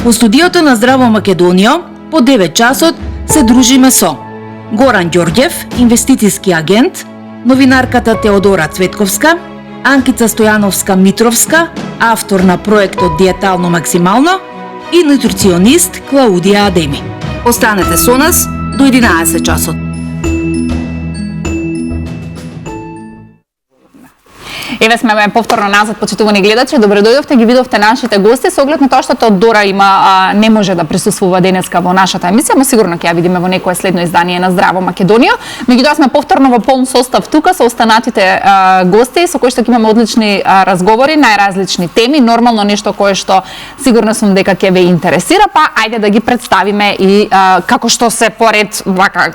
Во студиото на Здраво Македонија по 9 часот се дружиме со Горан Ѓорѓев, инвестицијски агент, новинарката Теодора Цветковска, Анкица Стојановска-Митровска, автор на проектот Диетално максимално, и нутриционист Клаудија Адеми. Останете со нас до 11 часот. Еве сме повторно назад, почитувани гледачи. Добре дојдовте, ги видовте нашите гости. Со оглед на тоа што Дора не може да присуствува денеска во нашата емисија, но сигурно ќе ја видиме во некое следно издание на Здраво Македонија. Меѓутоа сме повторно во полн состав тука со останатите гости со кои што ќе имаме одлични разговори, најразлични теми, нормално нешто кое што сигурно сум дека ќе ве интересира, па ајде да ги представиме и како што се поред,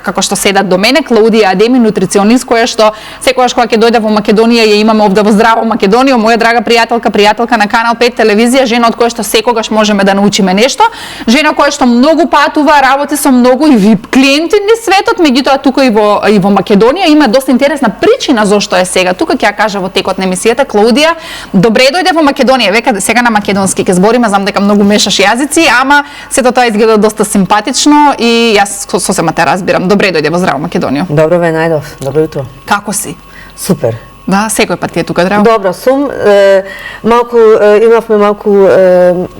како што седат до мене, Клаудија Адеми, нутриционист, која што секогаш кога ќе дојде во Македонија ја имаме овде во Здраво Македонија, моја драга пријателка на Канал 5 телевизија, жена од која што секогаш можеме да научиме нешто, жена која што многу патува, работи со многу и вип клиенти низ светот, меѓутоа тука и во Македонија има доста интересна причина зошто е сега. Тука ќе ја кажа во текот на емисијата. Клаудија, добре дојде во Македонија. Века сега на македонски ќе збориме, знам дека многу мешаш јазици, ама сето тоа изгледа доста симпатично и јас сосема те разбирам. Добре дојде во Здраво Македонија. Добро ве најдов. Добро утро. Како си? Супер. Да, секој пат ти е тука драго. Добро сум. Имавме малку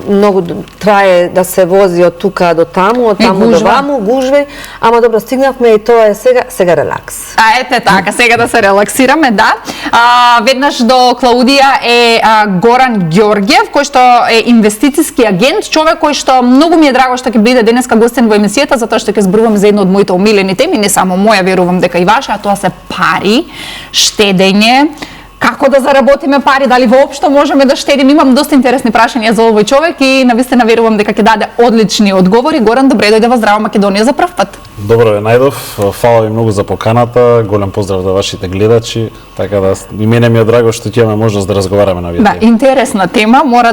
многу трае да се вози од тука до таму, од таму до ваму, гужви, ама добро стигнавме и тоа е сега релакс. Ете така, сега да се релаксираме, да. Веднаш до Клаудија е Горан Ѓорѓев, кој што е инвестицијски агент, човек кој што многу ми е драго што ќе биде денеска гостен во емисијата, затоа што ќе зборуваме за едно од моите омилени теми, не само моја, верувам дека и ваша, а тоа се пари, штедење, како да заработиме пари, дали воопшто можеме да штедиме. Имам доста интересни прашања за овој човек и навистина верувам дека ќе даде одлични одговори. Горан, добре дојде во Здраво Македонија за прв пат. Добро ве најдов. Фала ви многу за поканата. Голем поздрав до вашите гледачи. Така да и мене ми е драго што ќе имаме можност да разговараме на овие теми. Да, интересна тема. Мора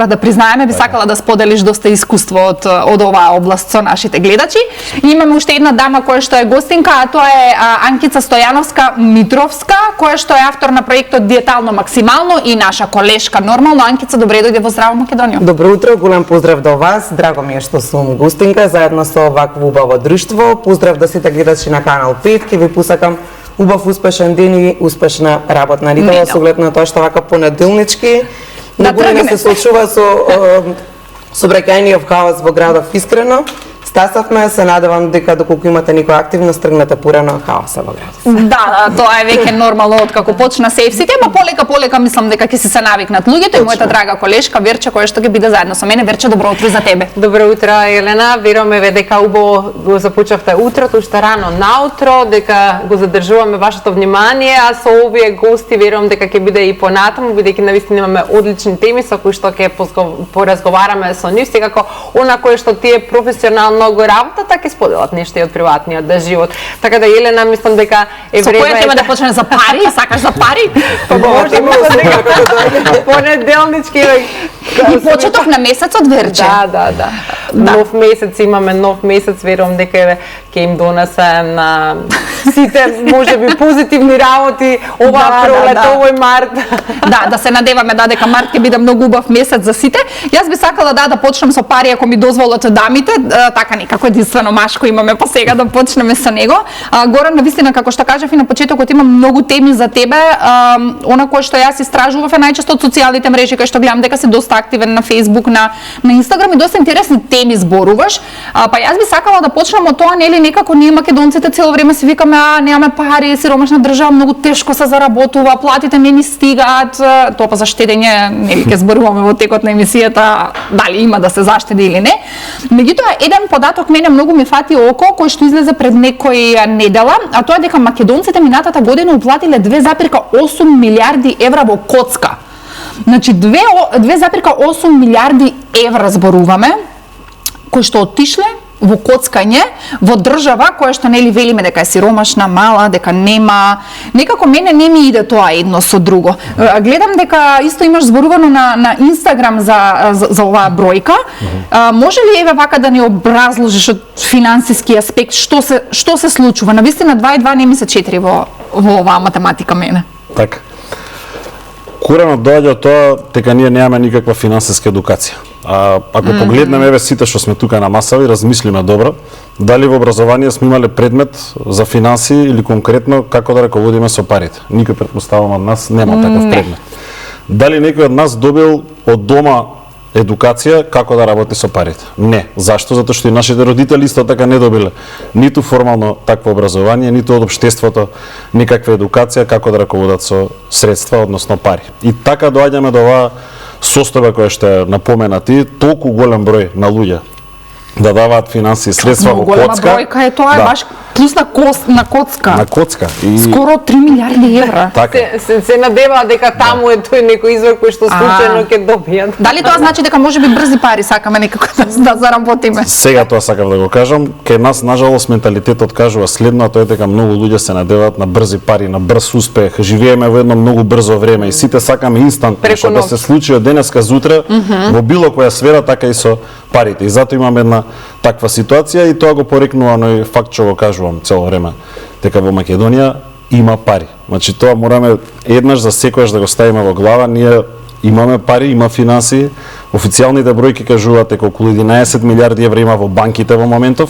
да признаеме, би сакала да споделиш доста искуство од оваа област со нашите гледачи. И имаме уште една дама која што е гостинка, а тоа е Анкица Стојановска-Митровска, која што е автор на проектот Диетално максимално и наша колешка нормално. Анкица, добре дојде во Здраво Македонија. Добро утро, голем поздрав до вас. Драго ми е што сум гостинка заедно со овакво убаво друштво. Поздрав до сите гледачи на Канал 5. Ќе ви посакам убав успешен ден и успешна работна неделя со оглед на тоа што вака понеделнички многу се случува со сообраќајниот хаос во градов Искрено. Стасавме, се надевам дека доколку имате некоја активност, тргнете порано хаоса во градот. Да, тоа е веќе нормално откако почна сефсите, ама полека мислам дека ќе се навикнат луѓето. И мојата драга колешка Верче која што ќе биде заедно со мене. Верче, добро утро за тебе. Добро утро, Елена. Веруваме дека убаво го започнавте утрото, уште рано наутро, дека го задржуваме вашето внимание, а со овие гости верувам дека ќе биде и понатаму, бидејќи навистина имаме одлични теми со кои што ќе поразговараме со нив, секако она кое што ти е професионално многу работа, така и споделат нешто и од приватниот живот. Така да, Елена, мислам дека е време... Со која тема да почне за пари? Сакаш за пари? Можеме понеделнички. И почеток на месецот, Верче. Да. Нов месец имаме, нов месец, верувам дека ќе им донесе на сите можеби позитивни работи ова пролет, овој март. Да се надеваме дека март ќе биде многу убав месец за сите. Јас би сакала да почнем со пари, ако ми дозволат дамите, така некако единствено машко имаме, па сега да почнеме со него. Горан, навистина, како што кажав и на почетокот, имам многу теми за тебе. Она кое што јас истражував е најчесто од социјалните мрежи, кај што гледам дека си доста активен на Facebook, на Instagram и доста интересни теми зборуваш. Па јас би сакала да почнем од тоа, нели некако ние македонците цело време си викаме немаме пари, сиромашна држава, многу тешко се заработува, платите не ни стигаат. Тоа па за штедење нели ќе зборуваме во текот на емисијата дали има да се заштеди или не. Меѓутоа еден податок мене многу ми фати око, кој што излезе пред некој недела, а тоа е дека македонците минатата година уплатиле 2,8 милиарди евра во коцка. Значи 2,8 милиарди евра зборуваме, кои што отишле во коцкање во држава која што нели велиме дека е сиромашна, мала, дека нема, некако мене не ми иде тоа едно со друго. Гледам дека исто имаш зборувано на Инстаграм за оваа бројка. Може ли еве вака да ни образложиш од финансиски аспект што се случува? Навистина 2 и 2 не ми се 4 во оваа математика мене. Така. Коренот доаѓа од тоа дека ние немаме никаква финансиска едукација. Ако погледнеме еве сите што сме тука на масава и размислиме добро, дали во образование сме имале предмет за финансии или конкретно како да раководиме со парите. Никој, претпоставам, од нас нема таков предмет. Дали некој од нас добил од дома едукација како да работи со парите? Не. Зашто? Затоа што и нашите родители исто така не добиле ниту формално такво образование, ниту од општеството никаква едукација како да раководат со средства, односно пари. И така доаѓаме до оваа состојба која што е напоменати, толку голем број на луѓе да даваат финансии средства во голема коцка. Бројка е тоа, Да. баш плюс на коцка. На коцка. И скоро 3 милиарди евра. Така. Се надеваат дека таму е тој некој извор кој што случајно ќе добијат. Дали тоа значи дека можеби брзи пари сакаме некако да заработиме? Сега тоа сакав да го кажам, кај нас нажалост менталитетот кажува следно, а тоа е дека многу луѓе се надеваат на брзи пари, на брз успех. Живееме во едно многу брзо време и сите сакаме инстантно, што да се случи од денеска зутре во било која сфера, така и со парите. И затоа имаме една таква ситуација и тоа го порекнува оној факт што го кажувам цело време, дека во Македонија има пари. Значи тоа мораме еднаш за секојаш да го ставиме во глава, ние имаме пари, има финансии. Официјалните бројки кажуваат дека околу 11 милиарди евра има во банките во моментов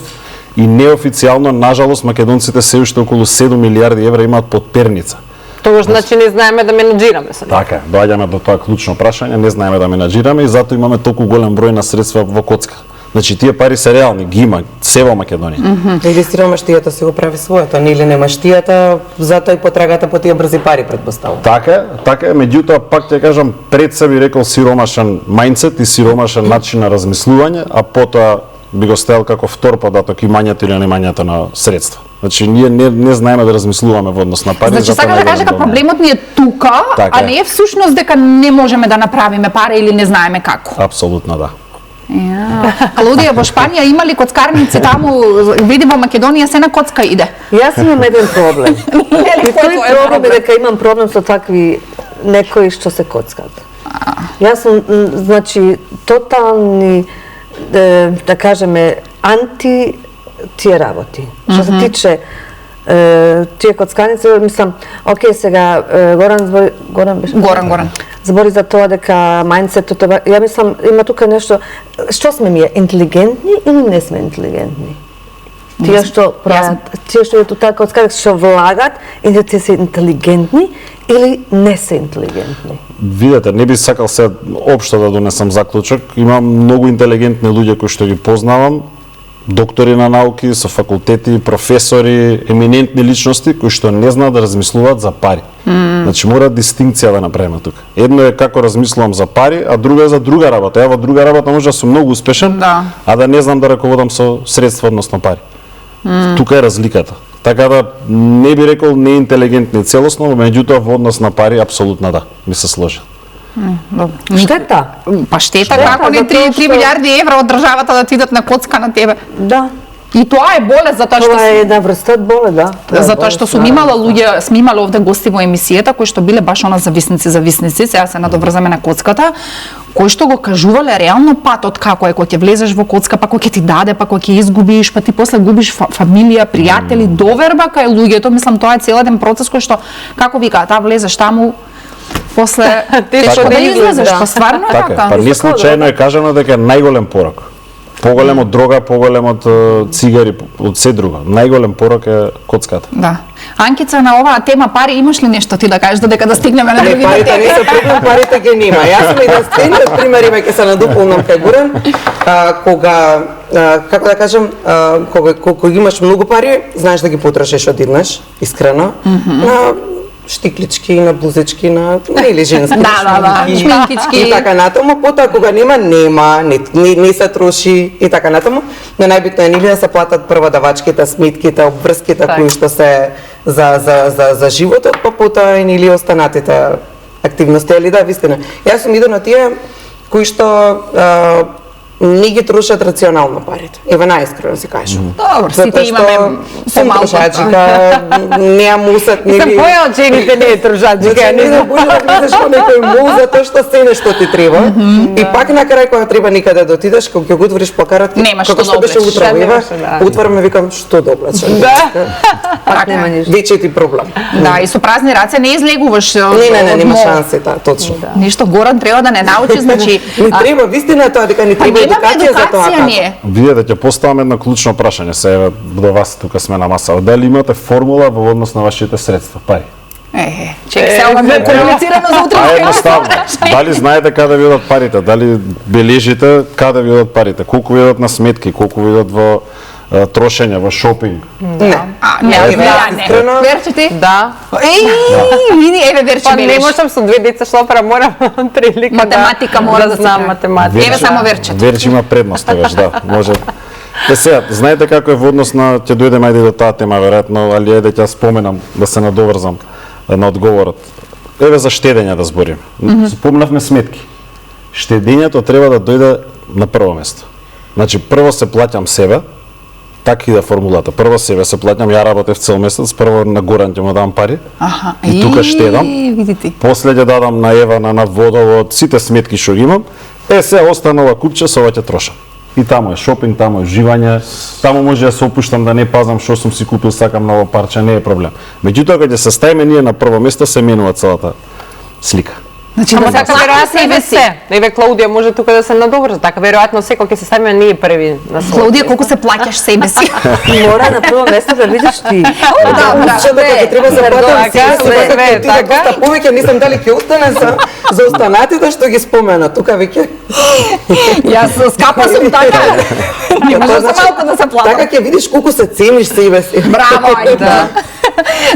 и неофицијално, нажалост, македонците се уште околу 7 милиарди евра имаат под перница. Тоа значи не знаеме да менаџираме со него. Така, доаѓаме до тоа клучно прашање, не знаеме да менаџираме и затоа имаме толку голем број на средства во коцка. Значи тие пари се реални, ги има се во Македонија. Или сиромаштијата си го прави своето, или немаштијата, затоа и потрагата по тие брзи пари предпоставувам. Така е, меѓутоа пак ќе кажам, пред се би рекол сиромашен мајндсет и сиромашен начин на размислување, а потоа би го ставил како втор податок имањето или немањето на средства. Значи ние не знаеме да размислуваме во однос на пари. Значи сака да кажа дека проблемот ни е тука, така, а не е всушност дека не можеме да направиме пари или не знаеме како. Апсолутно да. Клаудија, во Шпанија има ли коцкарници таму? Види во Македонија се на коцка иде. Јас имам еден проблем. И тој проблем е дека имам проблем со такви некои што се коцкат. Јас сум, значи, тотални, да кажеме, анти тие работи. Што се тиче тие коцканици, мислам, окей, сега Горан беше? Горан. Збори за тоа дека мајндсетот, ја мислам, има тука нешто, што сме ние, интелигентни или не сме интелигентни? Тие што прават, тие што ето така коцканици што влагат, или тие се интелигентни или не се интелигентни? Видете, не би сакал се општо да донесам заклучок. Имам многу интелигентни луѓе кои што ги познавам, доктори на науки, со факултети, професори, еминентни личности кои што не знаат да размислуваат за пари. Значи мора дистинкција да направиме тука. Едно е како размислувам за пари, а друго е за друга работа. Ја во друга работа може да сум многу успешен, а да не знам да раководам со средства, односно пари. Тука е разликата. Така да не би рекол не интелигентни целосно, меѓутоа во однос на пари апсолутно да, ми се сложи. Штета. Па штета како не 3 милиарди евра од државата да ти идат на коцка на тебе. Да. И тоа е болест затоа што Тоа е една врста од болест, да. затоа што сум имала луѓе, сме имале овде гости во емисијата кои што биле баш она зависници, сега се надоврзаме на коцката, кои што го кажувале реално патот како е кога ќе влезеш во коцка, па кога ќе ти даде, па кога ќе изгубиш, па ти после губиш фамилија, пријатели, доверба кај луѓето, мислам тоа е цел еден процес кој што како вика, таа влезеш таму после тешко да излезеш, па стварно е така. Па не случајно е кажано дека е најголем порок. Поголем од дрога, поголем од цигари, од се друго. Најголем порок е коцката. Да. Анкица, на оваа тема пари имаш ли нешто ти да кажеш додека да стигнеме на другите Парите теми? не се проблем, парите ги нема. Јас сум еден стендот пример, има ќе се надополнам кај Горан, кога како да кажам, кога имаш многу пари, знаеш да ги потрошиш одеднаш, искрено, на штиклички, на блузички, на или женски шминкички. и така натаму, потоа кога нема, не се троши и така натаму, но најбитно е нели да се платат прво давачките, сметките, обврските кои што се за животот, па потоа и нели останатите активности, али да, вистина. Јас сум еден од тие кои што не ги трошат рационално парите. Еве најискрено си кажам. Добро, сите имаме помалку. Трошачика, неам усет, Сам нели... која од жените не е трошачика, Значи, не не знам. може да гледаш во некој мол затоа што се нешто ти треба. И пак на крај кога треба никаде да отидеш, кога ќе го отвориш плакарот, Нема што како што да беше облечеш. утро, Да, еве, немаше, да. отвараме викам што да облечам. Пак нема ништо. Веќе ти проблем. Да, и со празни раце не излегуваш. Не, од нема мол. шанси, точно. Ништо Горан треба да не научи, значи... Не треба, вистина е тоа дека ни Па треба немаме едукација за тоа. едукација ние. Вие да ќе поставам едно клучно прашање, се еве до вас тука сме на маса. Дали имате формула во однос на вашите средства, пари? Чекай, се ова е комуницирано за утре. А едноставно, дали знаете каде ви одат парите, дали бележите каде ви одат парите, колку ви одат на сметки, колку ви одат во трошење, во шопинг. Не. Не, искрено. Верче ти? Да. Види, еве Верче Па не белеш. можам со две деца шлопера, морам прилика Математика мора да се знам прави. математика. Еве само Верче. Верче има предност тогаш, да, може. Сега, знаете како е во однос на, ќе дојдеме ајде до таа тема веројатно, али ајде ќе споменам да се надоврзам на одговорот. Еве за штедење да зборим. Спомнавме сметки. Штедењето треба да дојде на прво место. Значи прво се плаќам себе, така и да формулата. Прво себе се плаќам, ја работев цел месец, прво на Горан ќе му дам пари. Аха. И тука штедам. Видите. После ќе дадам на Ева, на водовод, сите сметки што ги имам. Се останала купче, со ова ќе трошам. И таму е шопинг, таму е живање, таму може да се опуштам да не пазам што сум си купил, сакам ново парче, не е проблем. Меѓутоа кога ќе се ставиме ние на прво место, се менува целата слика. Значи Ама да така се веројатно себе и си. се. Еве Клаудија може тука да се надоврза, така веројатно секој ќе се ставиме ние први на својот. Клаудија, колку се плаќаш себе си? Мора на прво место да видиш ти. Да, Што дека треба за платам Така, себе, така. така повеќе не знам дали ќе остане за останатите што ги спомена. Тука веќе Јас скапа сум така. Не може за малку да се платам. Така ќе видиш колку се цениш себе си. Браво, ајде.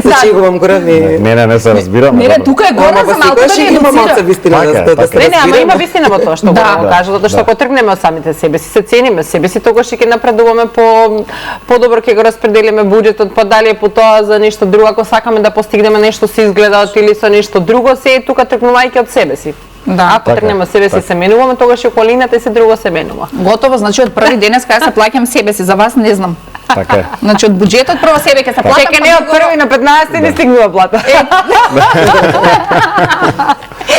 Зачегувам Горан. Не се разбирам. Не, тука е Горан за малку да ни има малце едуцира. вистина Така е, да така се е. Не, ама разбираме. има вистина во тоа што Да. го кажа, затоа што Да. ако тргнеме од самите себе си, се цениме себе си, тогаш ќе напредуваме подобро ќе го распределиме буџетот, па дали е по тоа за нешто друго, ако сакаме да постигнеме нешто со изгледот или со нешто друго, се е тука тргнувајќи од себе си. Да. Ако тргнеме од себе си така. се менуваме, тогаш и околината и се друго се менува. Готово, значи од први денес кога се плаќам себе си, за вас не знам. Така е. Значи од буџетот прво себе ќе се платам. Чекај, не од први на 15 не стигнува плата.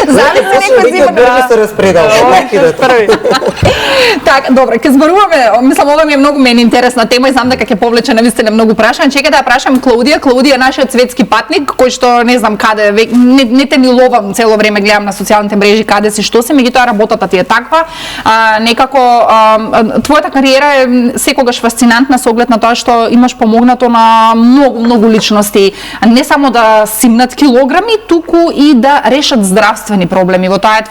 Зависи некој Веќе зима. брзо се распредал. Први. Так, добро, ќе зборуваме, мислам ова ми е многу мене интересна тема и знам дека ќе повлече навистина многу прашања. Чекај да ја прашам Клаудија. Клаудија е нашиот светски патник, кој што не знам каде, не те ни ловам цело време, гледам на социјалните мрежи каде си, што си, меѓутоа работата ти е таква. Некако твојата кариера е секогаш фасцинантна со оглед на тоа што имаш помогнато на многу личности, не само да симнат килограми, туку и да решат здравствени проблеми. Во тоа е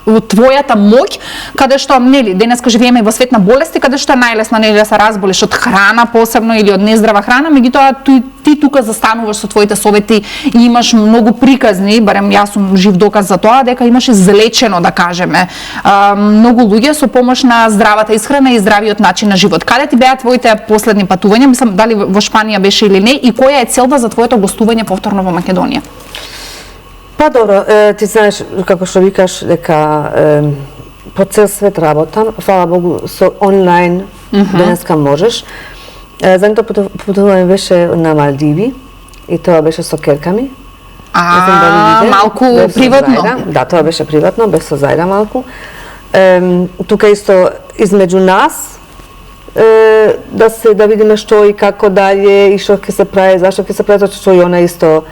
твојата моќ, каде што нели денеска живееме во свет на болести, каде што е најлесно нели да се разболиш од храна посебно или од нездрава храна, меѓутоа ти тука застануваш со твоите совети и имаш многу приказни, барем јас сум жив доказ за тоа, дека имаш излечено, да кажеме, многу луѓе со помош на здравата исхрана и здравиот начин на живот. Каде ти беа твоите последни патувања? Мислам дали во Шпанија беше или не, и која е целта за твоето гостување повторно во Македонија? Па добро, ти знаеш како што викаш дека по цел свет работам, фала Богу со онлайн денеска можеш. Задното патување беше на Малдиви и тоа беше со керками. Малку приватно. Да, тоа беше приватно, без со зајда малку. Тука исто измеѓу нас да видиме што и како дале и што ќе се прави, зашто ќе се прави, затоа што и она исто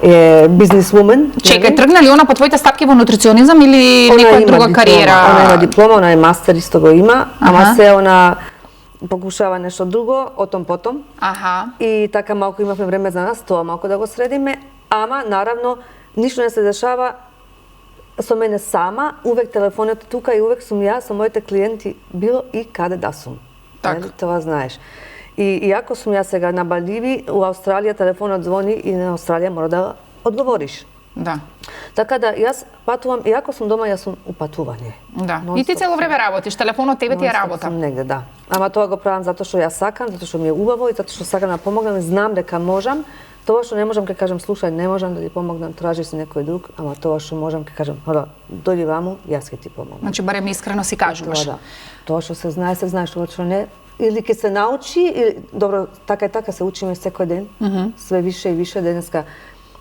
е бизнисвумен. Чекај, тргна ли она по твоите стапки во нутриционизам или некоја друга кариера? Она има диплома, она е мастер, исто го има, ама се она покушава нешто друго, отом потом. И така малку имавме време за нас, тоа малку да го средиме, ама наравно ништо не се дешава со мене сама, увек телефонот тука и увек сум ја со моите клиенти било и каде да сум. Така. Това знаеш. И ако сум ја сега на Малдиви, у Австралија телефонот звони и на Австралија мора да одговориш. Да. Така да јас патувам, и ако сум дома, јас сум у патување. Да. И ти цело време работиш, телефонот тебе ти е работа. Сум негде, да. Ама тоа го правам затоа што јас сакам, затоа што ми е убаво и затоа што сакам да помогнам, знам дека можам, Тоа што не можам ке кажам, слушај, не можам да ти помогнам, тражи си некој друг, ама тоа што можам ке кажам, дојди ваму, јас ќе ти помогнам. Значи барем искрено си кажуваш. Тоа да. Тоа што се знае, што не. Или ќе се научи, или добро, така и така се учиме секој ден, све више и више денеска.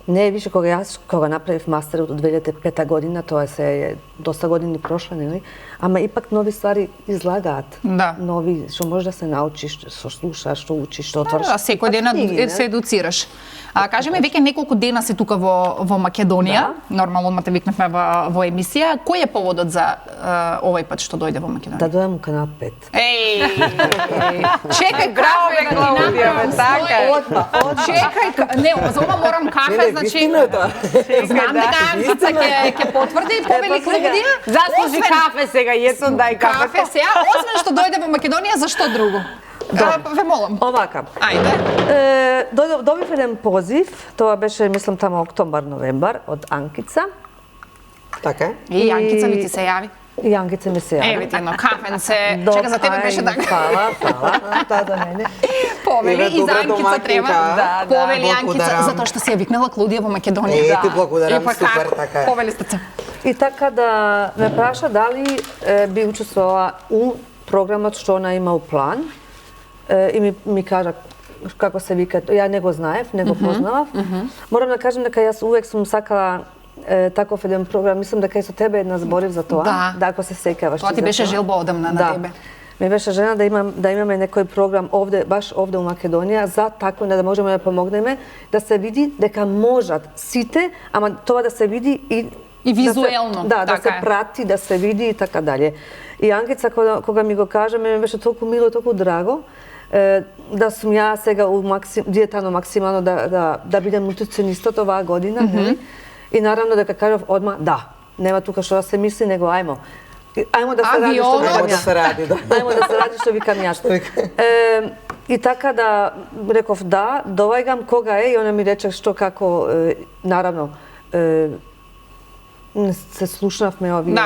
Не е више кога направив мастерот од 2005 година, тоа е доста години прошло, нели? Ама ипак нови ствари излагаат. Да. Нови, што можеш да се научиш, што слушаш, што учиш, што отвориш. Да, секој ден се едуцираш. Кажи ми, веќе неколку дена си тука во Македонија. Нормално одма те викнавме во емисија. Кој е поводот за овој пат што дојде во Македонија? Да дојдам у канал 5. Чекај, Браво, кафе, Клаудија, така. Чекај, не, за ова морам кафе, значи знам дека Анкица ќе потврди, повели Клаудија. Заслужи кафе сега, јесен дај Кафе кафе. сега, освен што дојде во Македонија, за што друго? Ве молам. Овака. Ајде. Добив еден позив, тоа беше, мислам, тамо октомбар-новембар, од Анкица. Така. И Анкица ми ти се јави. И Анкица ми се јави. Еве ти едно кафенце. Чека, за тебе беше така. Фала. Тоа за мене. Повели и за добра Анкица домакинка. треба. Да, Повели Анкица, благодарам. затоа што се ја викнала Клаудија во Македонија. Ти благодарам, Епа супер, како? така е. Повели сте се. И така да ме праша дали би учествувала у програмот што она има у план. И ми кажа како се вика, ја не го знаев, не го познавав. Морам да кажам дека јас увек сум сакала таков еден програм, мислам дека и со тебе една зборив за тоа, Да. ако се сеќаваш. Тоа ти беше желба одамна на тебе. Ми беше жена да имаме некој програм овде, баш овде у Македонија, за тако да можеме да помогнеме, да се види дека можат сите, ама тоа да се види И визуелно, да така се е. прати, да се види и така дале. И Анкица кога ми го кажа, ми беше толку мило, толку драго, да сум ја сега диетано максимално да бидем нутриционистот оваа година, нели? И наравно дека кажав одма, да, нема тука што да се мисли, него ајмо да се ради што Ајмо викам да се ради, да. Ајмо да се ради што викам јас. И така да реков да, довајгам кога е и она ми рече што како наравно се слушнавме овие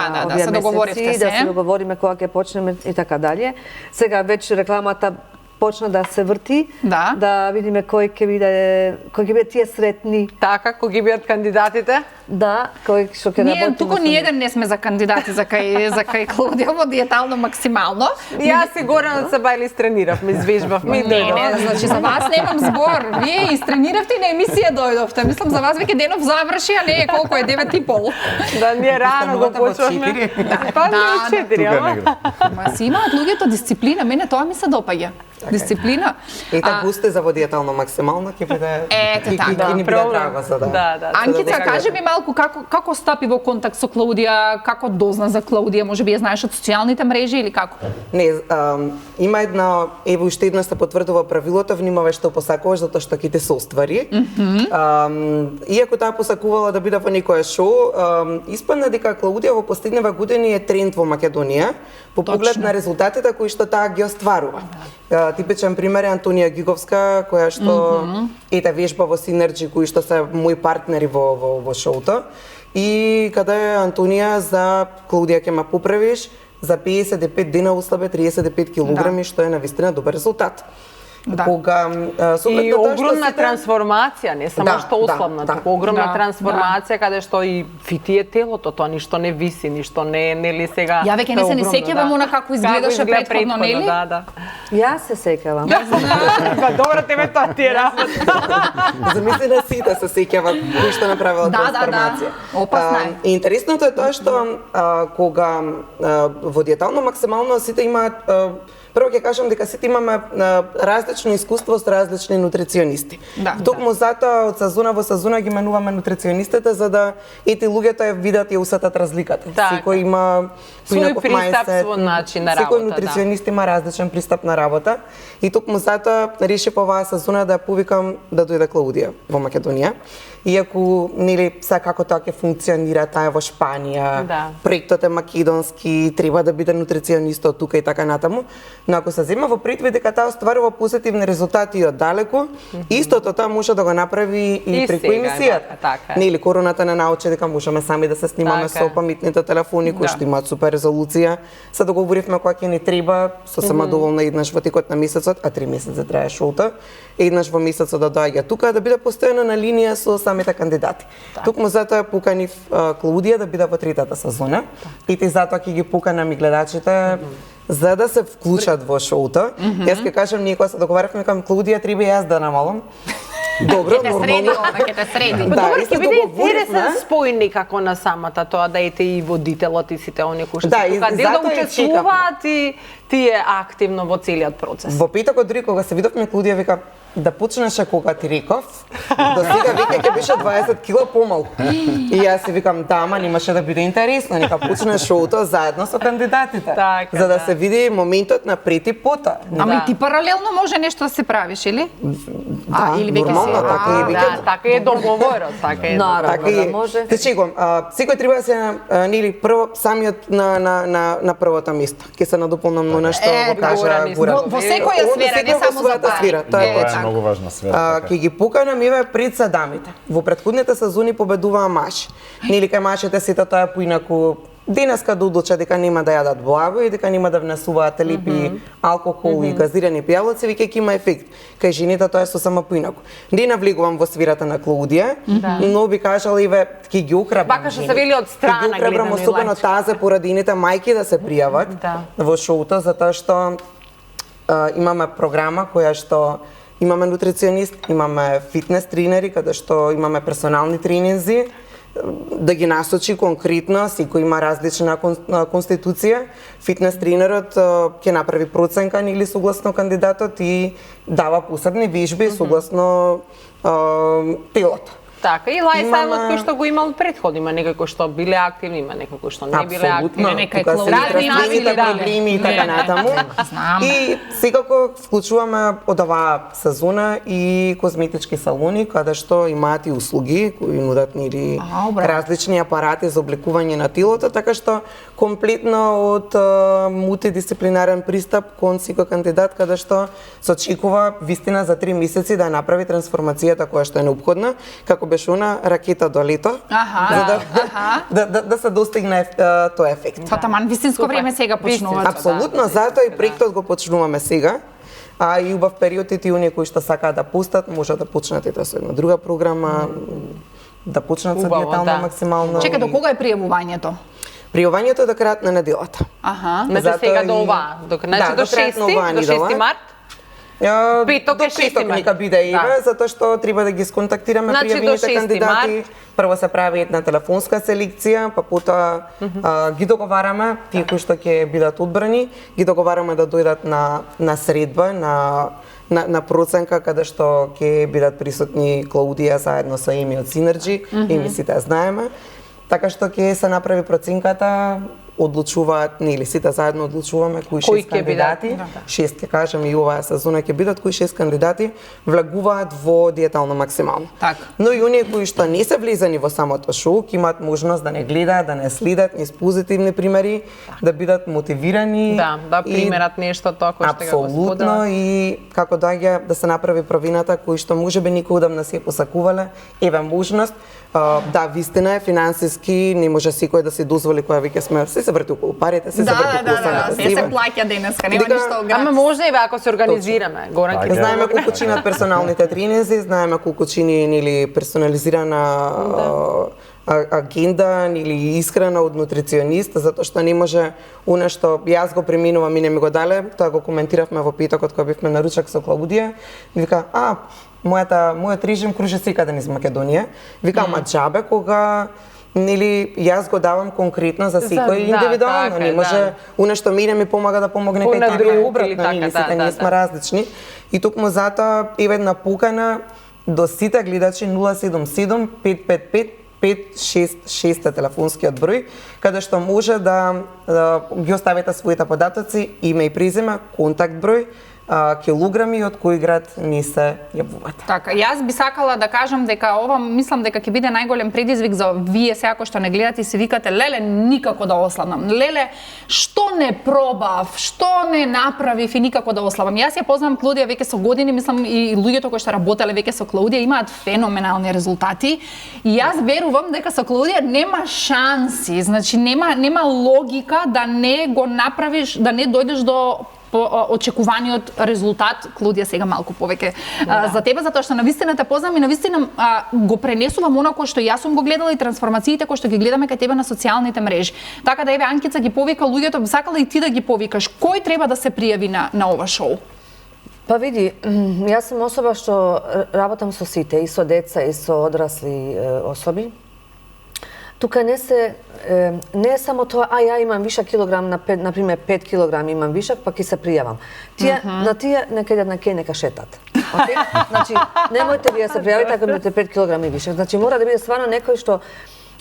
се договоривте месеци, се. да се договориме кога ќе почнеме и така дале. Сега веќе рекламата почна да се врти, да видиме кој ќе биде тие сретни. Така, кој ги бидат кандидатите? Да, кој што ќе работи. Ние туку ниеден не сме за кандидати за кај Клаудија во диетално максимално. Јас и Горан се бајли трениравме, извежбавме. Не, значи за вас немам збор. Вие истрениравте и на емисија дојдовте. Мислам за вас веќе денов заврши, а не е колку е 9:30. Да, ние рано го почнавме. Па не 4, ама. Ма си имаат луѓето дисциплина, мене тоа ми се допаѓа. Дисциплина. Ета густе за водијателно максимално ќе биде ќе ни биде драго за да. Анкица, кажи ми малку како стапи во контакт со Клаудија, како дозна за Клаудија, можеби ја знаеш од социјалните мрежи или како? Не, има една, ево уште една се потврдува правилото, внимавај што посакуваш затоа што ќе те се оствари. Иако таа посакувала да биде во некое шоу, испадна дека Клаудија во последниве години е тренд во Македонија по поглед на резултатите кои што таа ги остварува. Типичен пример е Антонија Гиговска, која што ете вежба во Синерџи, кои што се мои партнери во шоуто. И каде Антонија за Клаудија ќе ме поправиш, за 55 дена услабе 35 килограми, што е навистина добар резултат. Кога и огромна трансформација, не само што условна, туку огромна трансформација каде што и фити е телото, тоа ништо не виси, ништо не нели сега. Ја веќе не се сеќавам она како изгледаше претходно, нели? Да. Јас се сеќавам. Па добро, тебе тоа ти е работа. Замисли на сите се сеќават кои што направила трансформација. Опасна е. И интересното е тоа што кога во диетално максимално сите имаат прво ќе кажам дека сите имаме различно искуство со различни нутриционисти. Токму затоа од сезона во сезона ги менуваме нутриционистите за да ети луѓето ја видат и усетат разликата. Секој има свој пристап, свој начин на работа. Секој нутриционист има различен пристап на работа и токму затоа решив оваа сезона да ја повикам да дојде Клаудија во Македонија. иако нели сега како тоа ќе функционира таа е во Шпанија, Да. проектот е македонски, треба да биде нутриционистот тука и така натаму, но ако се зема во предвид дека таа остварува позитивни резултати и оддалеку, истото тоа може да го направи и И преку сега емисијата. има, така е. Нели короната не научи дека можеме сами да се снимаме Така е. со паметните телефони кои што имаат супер резолуција. Се договоривме кога ќе ни треба, сосема доволна еднаш во текот на месецот, а 3 месеци трае шоуто, еднаш во месецот да доаѓа тука да биде постојано на линија со самите кандидати. Токму затоа поканив Клаудија да биде во третата сезона и ти затоа ќе ги поканам и гледачите за да се вклучат во шоуто. Јас ќе кажам, ние кога се договаравме кам Клаудија треба и јас да намалам. Добро, нормално. Ќе те среди. Да, Добро, и се ќе биде договоривме. интересен спој некако на самата тоа да ете и водителот и сите оние кои што Да, се и тука дел да затоа ја учествуваат и тие активно во целиот процес. Во петокот дури кога се видовме Клаудија вика да почнеше кога ти реков, до сега веќе ќе беше 20 кила помалку. И јас си викам, да, ама немаше да биде интересно, нека почне шоуто заедно со кандидатите. Така, за да да. се види моментот на пред и пота. Ама Да. и ти паралелно може нешто да се правиш, или? Да, или веќе нормално, се- така и веќе. Да, така е договорот, така е. Наравно, Така да и може. Те чекам, секој треба да се нели прво самиот на првото место. Ќе се надополнам на нешто Е, го кажа Горан иска Горан. да Во секоја Од сфера, не секој во само за својата пари. сфера, тоа е Е, Тоа е точно. многу важна сфера. така. Ќе ги поканам еве пред дамите. Во претходните сезони победуваа мажи. Нели кај мажите сите тоа е поинаку. Денеска да одлучат дека нема да јадат благо и дека нема да внесуваат лепи алкохол и газирани пијалоци, веќе ќе има ефект. Кај жените тоа е сосема поинаку. Не навлегувам во сферата на Клаудија, но би кажала еве ќе ги охрабрам. Вака што се жените. вели од страна Ќе ги охрабрам гледано и особено лајче. таа за породините мајки да се пријават Да. во шоуто затоа што имаме програма која што имаме нутриционист, имаме фитнес тренери каде што имаме персонални тренинзи да ги насочи конкретно, секој има различна конституција. Фитнес тренерот ќе направи проценка или согласно кандидатот и дава посебни вежби согласно телото. Така, и лајфстайлот Имаме- кој што го имал претходно, има некои кои што биле активни, има некои кои што не биле Апсолутно, активни, некај тука се разни здравствените начини, да. проблеми и така натаму. Знам. И секако вклучуваме од оваа сезона и козметички салони каде што имаат и услуги кои нудат нели убраво. различни апарати за облекување на телото, така што комплетно од мултидисциплинарен пристап кон секој кандидат каде што се очекува вистина за 3 месеци да ја направи трансформацијата која што е неопходна, како беше она ракета до лето, Аха, за аха. да се достигне тој ефект. Па таман вистинско време сега почнува. Апсолутно, затоа и проектот го почнуваме сега. А и убав период и тие оние кои што сакаат да пустат, може да почнат и со една друга програма, да почнат со Убаво, диетално да. максимално. Чека, до кога е пријавувањето? Пријавањето е до крајот на неделата. Аха. Значи Затоа сега и- до оваа, значи Да, до до крајот на 6 оваа до 6 недела. март. Петок до е 6 петок март. нека биде Еве, Да. затоа што треба да ги сконтактираме Значи, до пријавените 6 кандидати. март. Прво се прави една телефонска селекција, па потоа ги договараме тие кои што ќе бидат одбрани, ги договараме да дојдат на средба, на проценка каде што ќе бидат присутни Клаудија заедно со Еми од Синерџи, Еми сите ја знаеме. Така што ќе се направи проценката, одлучуваат, нели сите заедно одлучуваме кои Кои 6 ќе бидат, кандидати, 6 ќе кажам и оваа сезона ќе бидат кои 6 кандидати влегуваат во диетално максимално. Така. Но и оние кои што не се влезани во самото шоу, ќе имаат можност да не гледаат, да не следат низ позитивни примери, да бидат мотивирани. Да и примерат нешто тоа кој што го Апсолутно споделат. и како доаѓа да се направи провината кои што можеби никој одамна се посакувале, еве можност. Да, вистина е финансиски не може секој да си дозволи која веќе сме се врти околу парите, се врти околу самата се се сива. плаќа денеска, нема Дека- ништо град. Ама може еве ако се организираме, Горан Така ќе е. Знаеме колку чинат персоналните тренинзи, знаеме колку чини нели персонализирана агенда или искрена од нутриционист, затоа што не може она што јас го преминувам и не ми го дале, тоа го коментиравме во петокот кога бевме на ручак со Клаудија, вика, мојот режим кружи секаде низ Македонија. Вика, ама џабе кога нели јас го давам конкретно за секој да, индивидуално, така не е, може да. она што мене ми помага да помогне Она кај тебе друг и или обратно, така, нели да, сите да, ние сме да. различни. И токму затоа еве една покана до сите гледачи 077 555 566 е телефонскиот број, каде што може да ги оставите своите податоци, име и презиме, контакт број, килограми од кој град не се јавувате. Така, јас би сакала да кажам дека ова мислам дека ќе биде најголем предизвик за вие сега кои што не гледате и се викате леле никако да ослабнам. Леле што не пробав, што не направив и никако да ослабам. Јас ја познавам Клаудија веќе со години, мислам и луѓето кои што работеле веќе со Клаудија имаат феноменални резултати и јас верувам дека со Клаудија нема шанси, значи нема логика да не го направиш, да не дојдеш до очекуваниот резултат. Клаудија сега малку повеќе за тебе, затоа што навистина те познам и навистина го пренесувам она кој што јас сум го гледала и трансформациите кои што ги гледаме кај тебе на социјалните мрежи. Така да еве Анкица ги повика луѓето, би сакала и ти да ги повикаш. Кој треба да се пријави на ова шоу? Па види, јас сум особа што работам со сите, и со деца, и со одрасли особи. Тука не е само тоа, ја имам вишак килограм, на пример 5 килограм имам вишак, па ќе се пријавам. На тие нека идат на кеј, нека шетат. Океј? Значи, немојте вие да се пријавите ако имате 5 килограми вишак. Значи, мора да биде стварно некој што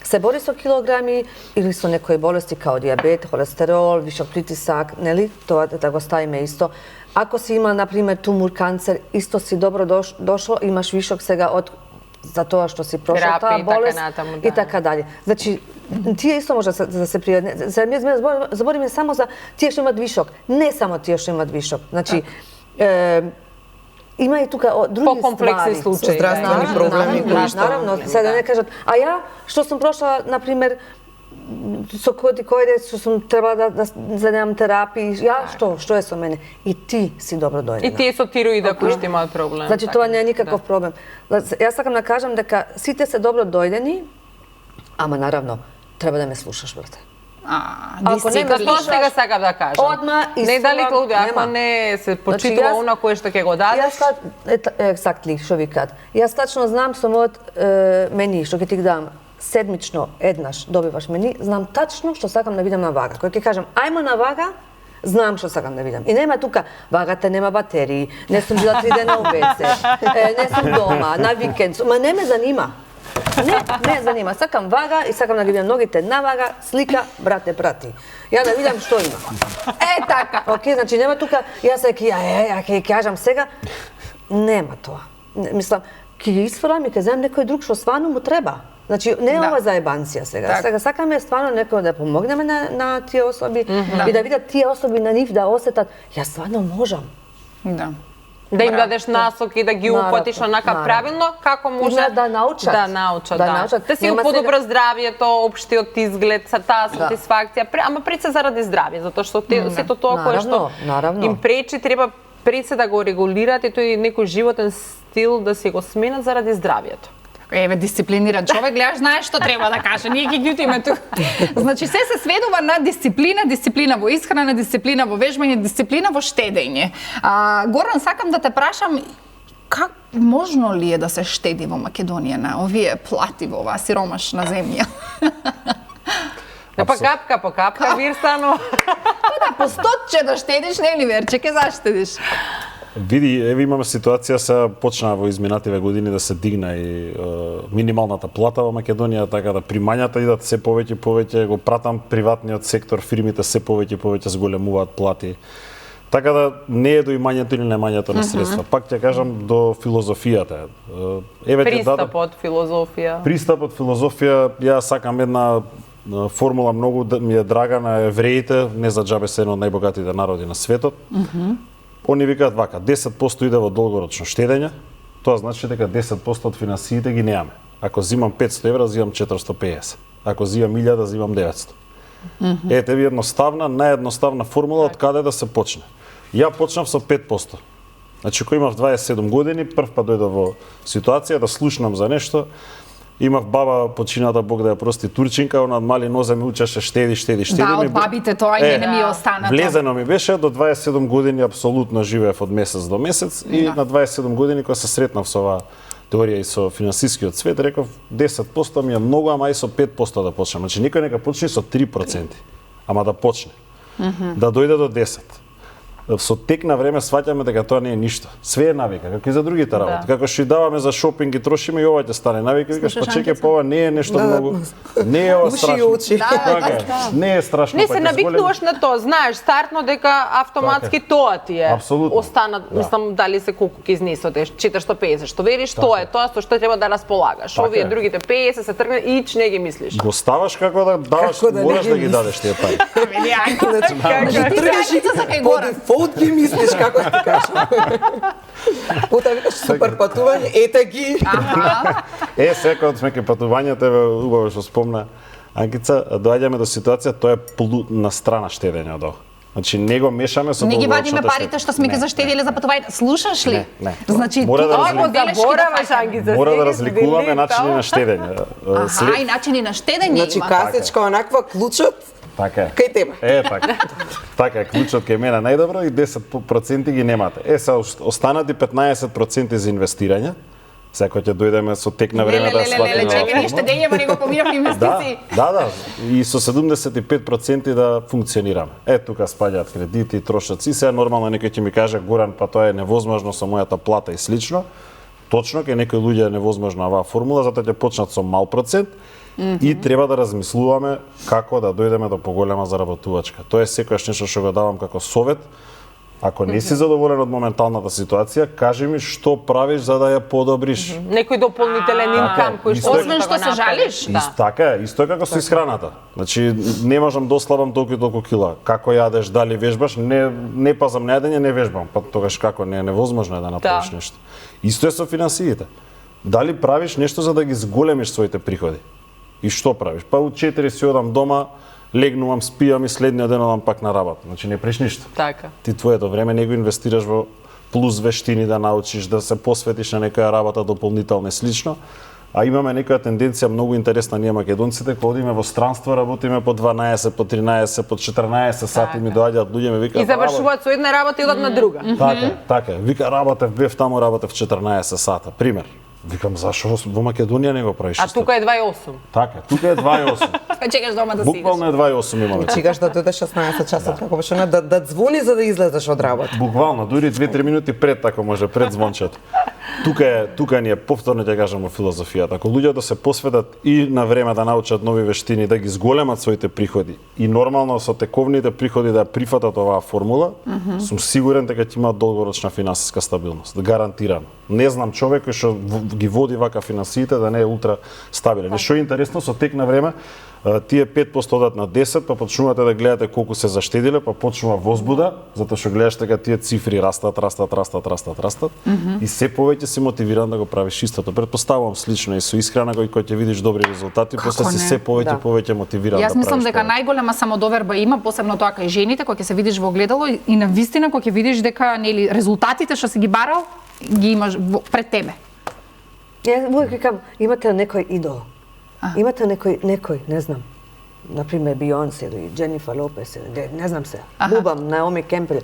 се бори со килограми или со некои болести као диабет, холестерол, вишок притисак, нели? Тоа да го ставиме исто. Ако си има, на пример, тумор, канцер, исто си добро дошло, имаш вишок сега од за тоа што си прошла таа болест и така дали. Значи, тие исто може да се пријават. Забориме само за тие што имаат вишок, не само тие што имаат вишок. Значи, има и тука други по-комплексни случаи, здравствени проблеми кои што наравно, сега да не кажат, ја што сум прошла, на пример, со кој што сум требала да занемам терапии, што е со мене? И ти си добро дојдена. И тие со тироида кои што имаат проблем. Значи тоа не е никаков проблем. Јас сакам да кажам дека сите се добро дојдени, ама наравно треба да ме слушаш, брате. Ако не ме слушаш, сега сакам да кажам. Одма и не дали Клаудија, ако не се почитува она кое што ќе го дадеш. Ексактли, што викаат. Јас тачно знам со мојот мени што ќе ти дам седмично еднаш добиваш мени, знам тачно што сакам да видам на вага. Кога ќе кажам ајмо на вага, знам што сакам да видам. И нема тука вагата нема батерии, не сум била 3 дена у ВЦ, не сум дома, на викенд, ма не ме занима. Не занима. Сакам вага и сакам да ги видам ногите на вага, слика, брате, прати. Ја да видам што има. Така. Океј, значи нема тука, јас ќе кажам сега, нема тоа. Мислам, ќе ги исфрлам и ќе земам некој друг што стварно му треба. Значи, не е ова заебанција сега. Сега сакаме стварно некој да помогнеме на тие особи и да видат тие особи на нив да осетат, јас стварно можам. Да. Да им дадеш насоки и да ги упатиш онака правилно, како може да научат. Да си подобро здравјето, општиот изглед, таа сатисфакција, ама пред се заради здравје, затоа што сето тоа кое што им пречи треба пред се да го регулират и тој некој животен стил да си го сменат заради здравјето. Еве, дисциплиниран човек, гледаш, знаеш што треба да каже, ние ги ѓутиме тук. Значи, се сведува на дисциплина во исхрана, дисциплина во вежбање, дисциплина во штедење. Горан, сакам да те прашам, как можно ли е да се штеди во Македонија на овие плати во оваа сиромашна земја? Па капка по капка, Вирстано. Да, по стотче да штедиш, не ли верче, ке заштедиш? Види, еве имаме ситуација, се почна во изминативе години да се дигна и минималната плата во Македонија, така да примањата идат се повеќе, го пратам приватниот сектор, фирмите се повеќе зголемуваат плати. Така да не е до имањето или немањето на средства. Пак ќе кажам до филозофијата. Пристапот филозофија. Пристапот филозофија, ја сакам една формула многу ми е драга на евреите, не за џабе се едно од најбогатите народи на светот. Они викаат вака, 10% иде во долгорочно штедење, тоа значи дека 10% од финансиите ги немаме. Ако зимам 500 евра, зимам 450. Ако зимам 1000, зимам 900. Ете ви наједноставна формула од каде да се почне. Ја почнав со 5%. Значи, кој имав 27 години, прв пат дојдов во ситуација да слушнам за нешто. Имав баба, почината Бог да ја прости, турчинка, она од мали нозе ми учеше штеди. Да, од бабите тоа не ми остана. Влезено ми беше, до 27 години апсолутно живеев од месец до месец и на 27 години кога се сретнав со оваа теорија и со финансискиот свет, реков 10% ми е многу, ама и со 5% да почнем. Значи никој нека почне со 3%, ама да почне. Да дојде до 10. со тек на време сваќаме дека тоа не е ништо. Све е навика, како и за другите работи. Како што и даваме за шопинг и трошиме и ова ќе стане навика, викаш па чекај, па ова не е нешто многу. Не е ова Уши и страшно. очи. Така е. Не е страшно. Не па се ќе навикнуваш на тоа, знаеш стартно дека автоматски тоа ти е. Апсолутно. Остана, мислам дали се колку ќе изнесоте, 450, што вериш, тоа е тоа со што треба да располагаш. Така Овие е. другите 50 се тргне и не ги мислиш. Го ставаш како да даваш, Како да не мораш ги да ги мислиш. дадеш тие пари. Значи, тргаш и по дефолт ги мислиш, како ти кажам. Потоа викаш супер патување, ете ги. Сега кога сме кај патувањата, убаво што спомна Анкица, доаѓаме до ситуација, тоа е на страна штедење од ова. Значи не го мешаме со Не ги вадиме долгорочната парите што сме ги заштедиле за патување. Слушаш ли? Не. Значи, Мора да тоа разликуваме. го белешки Забораваш, да фаќаме. Ангица. Мора да сега разликуваме били начини тоа. на штедење. Аха, и начини на штедење Значи има. касечка онаква, клучот Така е. кај тебе. Така. Така е, клучот кај мене најдобро и 10% ги немате. Се останати 15% за инвестирање. Сега кога ќе дојдеме со тек на време да сватиме. чекај, ние штедење, ма него поминав инвестиции. Да. И со 75% да функционираме. Тука спаѓаат кредити, трошоци. Сега нормално некој ќе ми каже, Горан, па тоа е невозможно со мојата плата и слично. Точно, кај некои луѓе е невозможна оваа формула, затоа ќе почнат со мал процент. И треба да размислуваме како да дојдеме до поголема заработувачка. Тоа е секојаш нешто што го давам како совет. Ако не си задоволен од моменталната ситуација, кажи ми што правиш за да ја подобриш. Некој дополнителен инкам кој што Освен можеш да што го се направиш. жалиш, Да. Така е, исто е како со исхраната. Значи, не можам да ослабам толку и толку кила. Како јадеш, дали вежбаш, не пазам на јадење, не вежбам. Па тогаш како не е невозможно е да направиш Да. нешто. Исто е со финансиите. Дали правиш нешто за да ги зголемиш своите приходи? И што правиш? Па у 4 си одам дома, легнувам, спијам и следниот ден одам пак на работа. Значи не преш ништо. Така. Ти твоето време не го инвестираш во плюс вештини да научиш, да се посветиш на некоја работа дополнително и слично. А имаме некоја тенденција многу интересна ние македонците, кога одиме во странство, работиме по 12, по 13, по 14 сати, ми доаѓаат луѓе ми викаат. И завршуваат со една работа и одат на друга. Така, вика работев, бев таму, работев 14 сата, пример. Викам, зашо во Македонија не го правиш? А исто? тука е 2,8. Така, тука е 2,8. Чекаш дома да си Буквално е 2,8 имаме. Чекаш да дојде 16 часот, како беше она, да звони за да излезеш од работа. Буквално, дури 2-3 минути пред, ако може, пред звончето. Тука ни е повторно ќе кажам во филозофијата. Ако луѓето се посветат и на време да научат нови вештини, да ги зголемат своите приходи и нормално со тековните приходи да прифатат оваа формула, сум сигурен дека ќе имаат долгорочна финансиска стабилност, гарантирано. Не знам човек кој што ги води вака финансиите да не е ултра стабилен. И што е интересно, со тек на време тие 5% одат на 10, па почнувате да гледате колку се заштедиле, па почнува возбуда, затоа што гледаш дека тие цифри растат и се повеќе си мотивиран да го правиш истото. Предпоставувам слично и со исхрана кој ќе видиш добри резултати, после си не? се повеќе мотивиран да Јас правиш. мислам дека повеќе. најголема самодоверба има, посебно тоа кај жените, кога ќе се видиш во огледало и на вистина кога ќе видиш дека нели резултатите што си ги барал ги имаш пред тебе. Ја uvek викам, имате некој идол. Имате некој, не знам, например Бионсе или Дженифер Лопес, или не знам се, Бубам, Наоми Кемпел.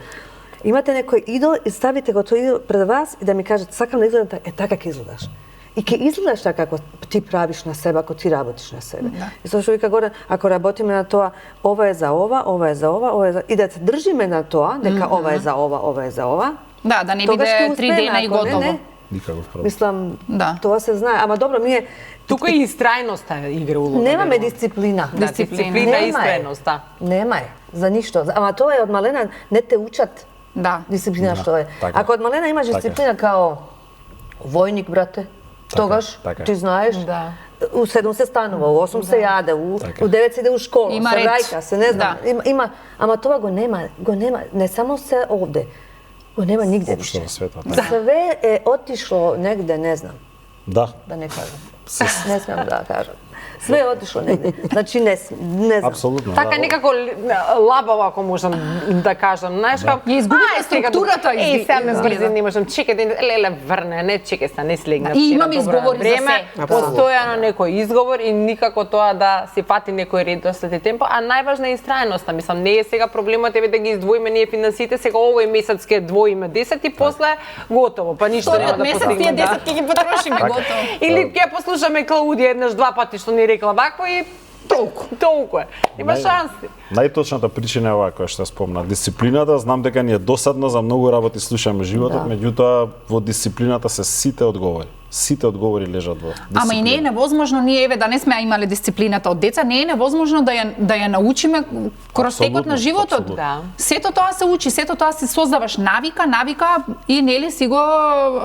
Имате некој идол и ставите го тој идол пред вас и да ми кажете, сакам да изгледам така, така ќе изгледаш. И ќе изгледаш така како ти правиш на себе, ако ти работиш на себе. И со што вика горе, ако работиме на тоа, ова е за ова, ова е за ова, ова е за... И да се држиме на тоа, дека ова е за ова, ова е за ова. Да, да не тогаш ќе биде 3 успееме, дена и ако не, готово. не. Никаков проблем. Мислам, Да. тоа се знае. Ама добро, ние Тука и истрајноста игра улога. немаме дисциплина. Да, дисциплина и Нема е. истрајност, да. Нема е, за ништо. Ама тоа е од малена, не те учат Да. дисциплина што е. така. Ако од малена имаш Така. дисциплина као војник, брате, тогаш така. ти знаеш, Да. у 7 се станува, у 8 се јаде, Така. у 9 се иде у школа, Има се ред. рајка, се не знам. Да. Има, ама тоа го нема, не само се овде, го нема нигде Општо више. во светот. Све е отишло негде, не знам, Да. да не кажам. Не смеам да кажам. Све е отишло негде. Значи не знам. Апсолутно. Така да. некако лабаво, ако можам да кажам, знаеш како Ја изгубивме структурата сега ме изгледа. зблизи, не можам чекај леле врне, не чекај се, не слегна. И имаме изговори за време, се. постојано некој изговор и никако тоа да се фати некој редослед и темпо, а најважна е истрајноста. Мислам, не е сега проблемот еве да ги издвоиме ние финансите, сега овој месец ќе двоиме 10 и после готово, па ништо нема Вториот да месец тие постигнеме. 10 ќе ги потрошиме готово. Или ќе послушаме Клаудија еднаш два пати што ни рекла вакво и Толку е. Има шанси. Најточната причина е оваа која што ја спомна. Дисциплината, знам дека ни е досадно, за многу работи слушаме животот, меѓутоа во дисциплината се сите одговори. Сите одговори лежат во дисциплина. Ама и не е невозможно ние еве да не сме имале дисциплината од деца, не е невозможно да ја научиме кроз текот на животот. Апсолутно. Да. Сето тоа се учи, сето тоа си создаваш навика и нели си го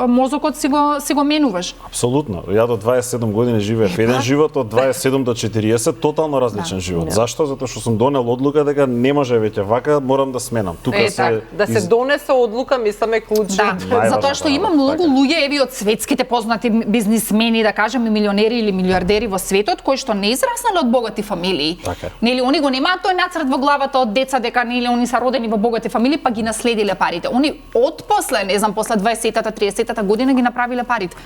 мозокот си го менуваш. Апсолутно. Ја до 27 години живеев еден живот, од 27 до 40 тотално различен живот. Зашто? Затоа што сум донел одлука дека не може веќе вака, морам да сменам. Тука се Да се донесе одлука, мислам е клучно. Да, затоа што има многу луѓе еви од светските познати бизнисмени, да кажеме милионери или милиардери во светот кои што не израснале од богати фамилии. Така. Нели они го немаат тој нацрт во главата од деца дека нели они се родени во богати фамилии па ги наследиле парите. Они отпосле, не знам, после 20-та, 30-та година ги направиле парите.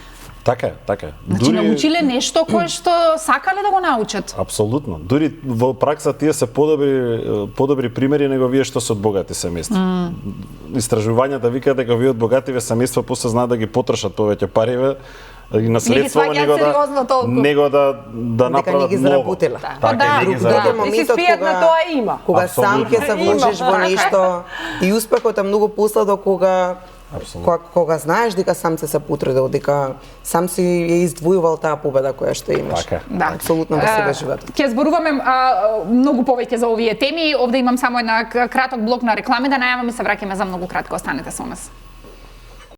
Така е. Значи научиле нешто кое што сакале да го научат. Апсолутно. Дури во пракса тие се подобри примери него вие што се од богати семејства. Истражувањата викаат дека вие од богативе семејства после знаат да ги потрошат повеќе париве и наследство него да направат ги заработила. Така, не ги заработила. И си спијат на тоа има. Кога сам ќе се вложиш во нешто и успехот е многу посладок кога знаеш дека сам се потрудил, дека сам си ја издвојувал таа победа која што имаш. Така. Да. Апсолутно во себе животот. Ќе зборуваме многу повеќе за овие теми. Овде имам само една краток блок на реклами да најавам и се враќаме за многу кратко. Останете со нас.